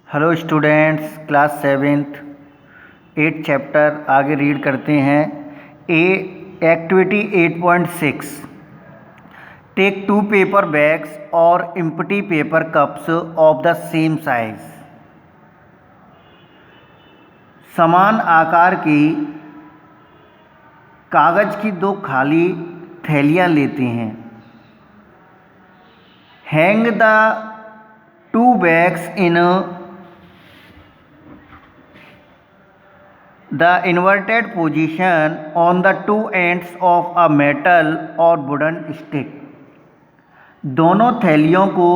Hello students, class seventh 8 chapter आगे read करते हैं। एक्टिविटी 8.6 टेक 2 पेपर बैग्स और empty paper cups of the same size. समान आकार की कागज की 2 खाली थैलियाँ लेते हैं। Hang the 2 bags in the inverted position on the 2 ends of a metal or wooden stick। दोनों थैलियों को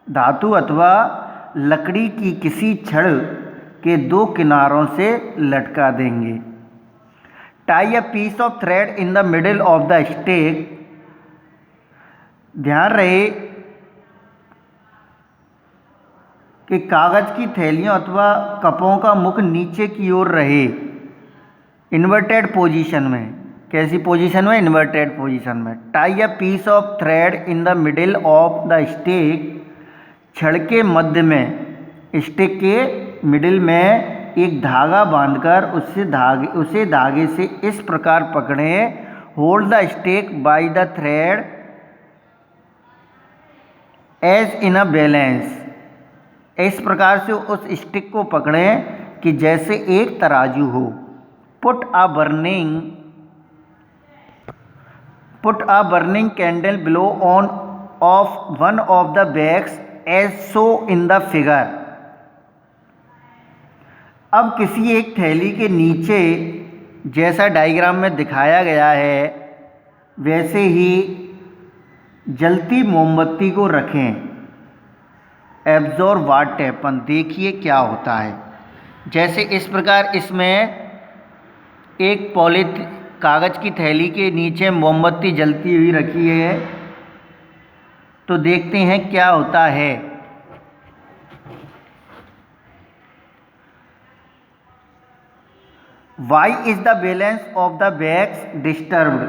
धातु अथवा लकड़ी की किसी छड़ के 2 किनारों से लटका देंगे। Tie a piece of thread in the middle of the stick. ध्यान रहे कि कागज की थैलियों अथवा कपों का मुख नीचे की ओर रहे, इन्वर्टेड पोजीशन में। कैसी पोजीशन में? इन्वर्टेड पोजीशन में। Tie a piece of thread in the middle of the stick. छड़ के मध्य में, स्टिक के मिडिल में एक धागा बांधकर उसे धागे से इस प्रकार पकड़ें। Hold the stick by the thread as in a balance. इस प्रकार से उस स्टिक को पकड़ें कि जैसे एक तराजू हो। Put a burning candle below on of one of the bags as shown in the figure. अब किसी एक थैली के नीचे, जैसा डायग्राम में दिखाया गया है, वैसे ही जलती मोमबत्ती को रखें। Absorb what happen. देखिए क्या होता है। जैसे इस प्रकार इसमें एक कागज की थैली के नीचे मोमबत्ती जलती हुई रखी है, तो देखते हैं क्या होता है। Why is the balance of the bags disturbed.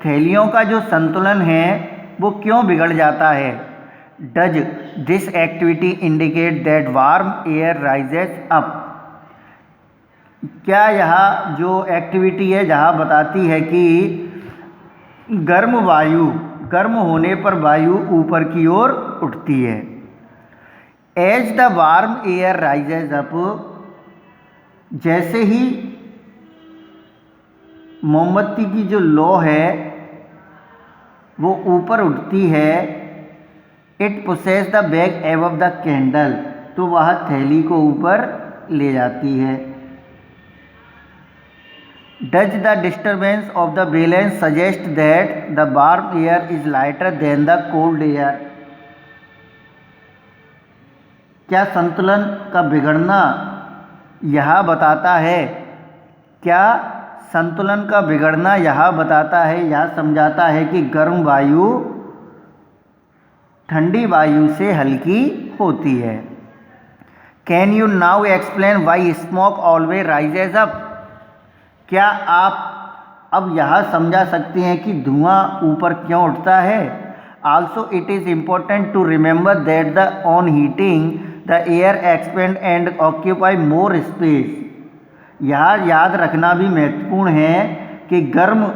थैलियों का जो संतुलन है वो क्यों बिगड़ जाता है? Does this activity indicate that warm air rises up. क्या यह जो एक्टिविटी है जहाँ बताती है कि गर्म होने पर वायु ऊपर की ओर उठती है। As the warm air rises up, जैसे ही मोमबत्ती की जो लौ है वो ऊपर उठती है, it pushes the bag above the candle, तो वह थैली को ऊपर ले जाती है। Does the disturbance of the balance suggest that the warm air is lighter than the cold air. क्या संतुलन का बिगड़ना यह बताता है? क्या संतुलन का बिगड़ना यह बताता है, यह समझाता है कि गर्म वायु ठंडी वायु से हल्की होती है। Can you now explain why smoke always rises up. क्या आप अब यह समझा सकते हैं कि धुआं ऊपर क्यों उठता है? Also it is important to remember that the on heating the air expand and occupy more space. यह याद रखना भी महत्वपूर्ण है कि गर्म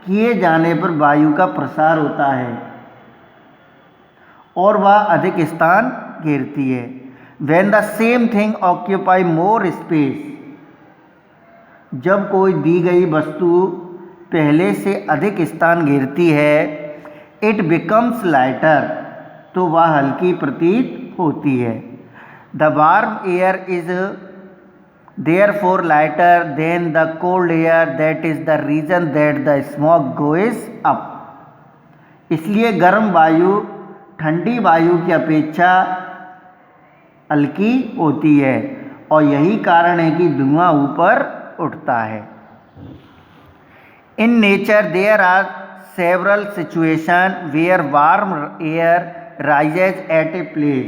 किए जाने पर वायु का प्रसार होता है और वह अधिक स्थान घेरती है। When the same thing occupy more space, जब कोई दी गई वस्तु पहले से अधिक स्थान घेरती है, it becomes lighter, तो वह हल्की प्रतीत होती है। The warm air is therefore lighter than the cold air, that is the reason that the smoke goes up। इसलिए गर्म वायु ठंडी वायु की अपेक्षा हल्की होती है और यही कारण है कि धुआं ऊपर उठता है। In nature there are several situation where warm air rises at a place.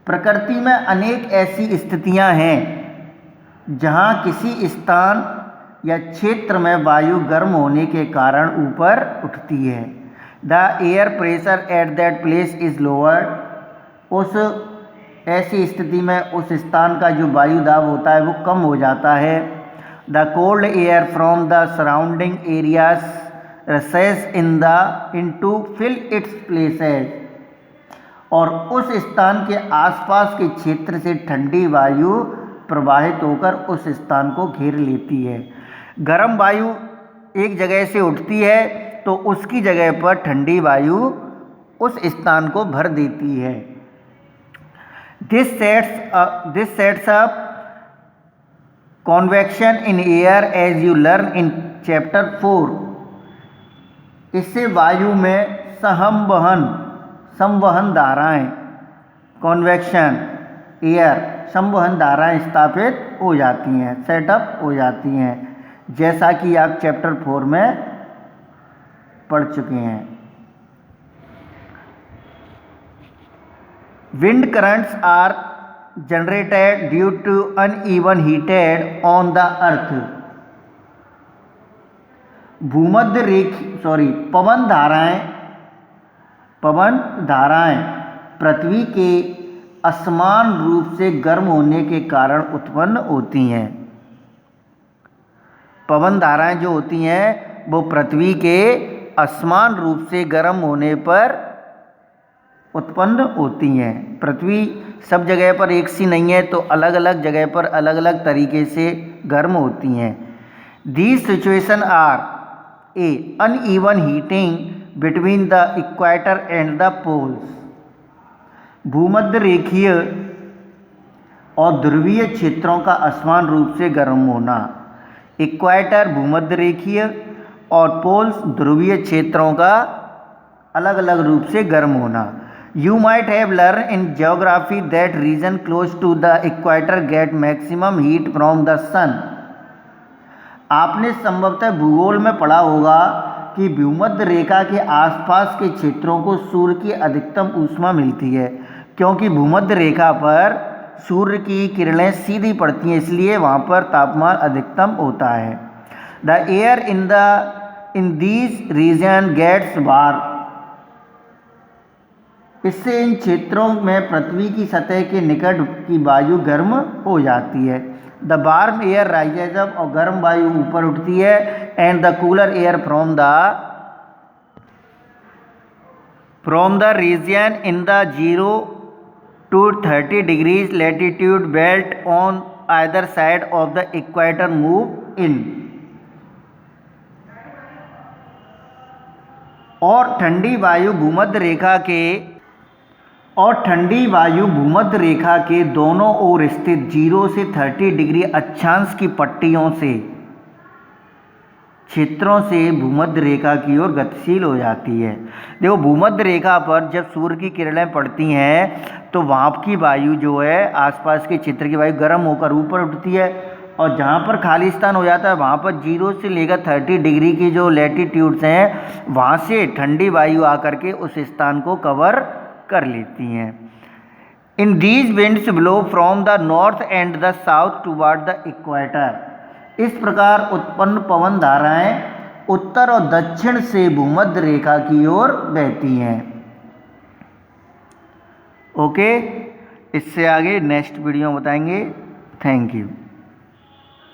प्रकृति में अनेक ऐसी स्थितियां हैं जहां किसी स्थान या क्षेत्र में वायु गर्म होने के कारण ऊपर उठती है। The air pressure at that place is lowered. उस ऐसी स्थिति में उस स्थान का जो वायु दाब होता है वो कम हो जाता है। The cold air from the surrounding areas rushes in to fill its places. और उस स्थान के आसपास के क्षेत्र से ठंडी वायु प्रवाहित होकर उस स्थान को घेर लेती है। गर्म वायु एक जगह से उठती है तो उसकी जगह पर ठंडी वायु उस स्थान को भर देती है। This sets up convection in air as you learn in chapter 4। इससे वायु में संवहन धाराएं, कॉन्वेक्शन एयर संवहन धाराएं स्थापित हो जाती हैं, सेटअप हो जाती हैं, जैसा कि आप चैप्टर 4 में पढ़ चुके हैं। Wind currents are generated due to uneven heated on the earth. पवन धाराएं पृथ्वी के असमान रूप से गर्म होने के कारण उत्पन्न होती हैं। पवन धाराएं जो होती हैं वो पृथ्वी के असमान रूप से गर्म होने पर उत्पन्न होती हैं। पृथ्वी सब जगह पर एक सी नहीं है, तो अलग अलग जगह पर अलग अलग तरीके से गर्म होती हैं। These situation are a uneven heating between the equator and the poles. भूमध्य रेखीय और ध्रुवीय क्षेत्रों का असमान रूप से गर्म होना। इक्वेटर भूमध्य रेखीय और पोल्स ध्रुवीय क्षेत्रों का अलग अलग रूप से गर्म होना। You might have learned in geography that region close to the equator get maximum heat from the sun। आपने संभवतः भूगोल में पढ़ा होगा कि भूमध्य रेखा के आसपास के क्षेत्रों को सूर्य की अधिकतम ऊष्मा मिलती है, क्योंकि भूमध्य रेखा पर सूर्य की किरणें सीधी पड़ती हैं, इसलिए वहाँ पर तापमान अधिकतम होता है। The air in these region gets warm. इससे इन क्षेत्रों में पृथ्वी की सतह के निकट की वायु गर्म हो जाती है। The warm air rises up, और गर्म वायु ऊपर उठती है। And the cooler air from the region in the 0 to 30 degrees latitude belt on either side of the equator move in। और ठंडी वायु भूमध्य रेखा के दोनों ओर स्थित 0 से 30 डिग्री अक्षांश की पट्टियों से क्षेत्रों से भूमध्य रेखा की ओर गतिशील हो जाती है। देखो, भूमध्य रेखा पर जब सूर्य की किरणें पड़ती हैं तो वहाँ की वायु जो है, आसपास के क्षेत्र की वायु गर्म होकर ऊपर उठती है, और जहाँ पर खाली स्थान हो जाता है वहाँ पर 0 से लेकर 30 डिग्री की जो लैटिट्यूड्स हैं वहाँ से ठंडी वायु आकर के उस स्थान को कवर कर लेती हैं। In these winds blow from the north and the south toward the equator. इस प्रकार उत्पन्न पवन धाराएं उत्तर और दक्षिण से भूमध्य रेखा की ओर बहती हैं। ओके, इससे आगे नेक्स्ट वीडियो में बताएंगे। Thank you.